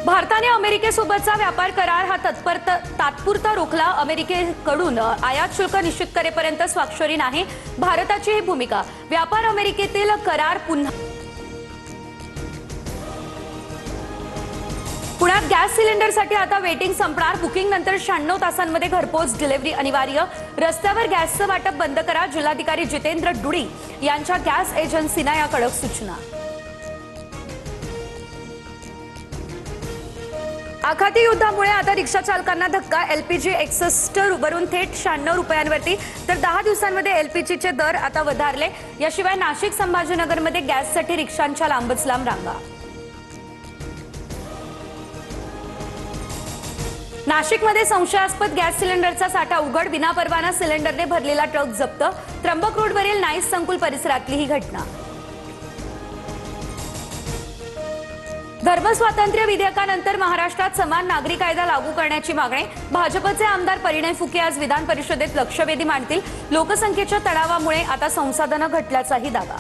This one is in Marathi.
भारताने अमेरिकेसोबतचा व्यापार करार हा तात्पुरता रोखला। अमेरिकेकडून आयात शुल्क निश्चित करेपर्यंत स्वाक्षरी नाही, भारताची ही भूमिका। व्यापार अमेरिकेतील करार पुन्हा। पुण्यात गॅस सिलेंडरसाठी आता वेटिंग संपणार। बुकिंग नंतर 96 तासांमध्ये घरपोच डिलिव्हरी अनिवार्य। रस्त्यावर गॅसचं वाटप बंद करा। जिल्हाधिकारी जितेंद्र डुडी यांच्या गॅस एजन्सीना या कडक सूचना। आखाती युद्धामुळे आता रिक्षा चालकांना धक्का। एलपीजी 61 वरून थेट 96 रुपयांवरती, तर 10 दिवसांमध्ये एलपीजीचे दर आता वधारले। याशिवाय नाशिक संभाजीनगरमध्ये गॅससाठी रिक्षांच्या लांबच लांब रांगा। नाशिकमध्ये संशयास्पद गॅस सिलेंडरचा साठा उघड। विनापरवाना सिलेंडरने भरलेला ट्रक जप्त। त्र्यंबक रोडवरील नाईस संकुल परिसरातली ही घटना। धर्मस्वातंत्र्य विधेयकानंतर महाराष्ट्रात समान नागरी कायदा लागू करण्याची मागणी। भाजपचे आमदार परिणय फुके आज विधान परिषदेत लक्षवेधी मांडतील। लोकसंख्येच्या तणावामुळे आता संसाधनं घटल्याचाही दावा।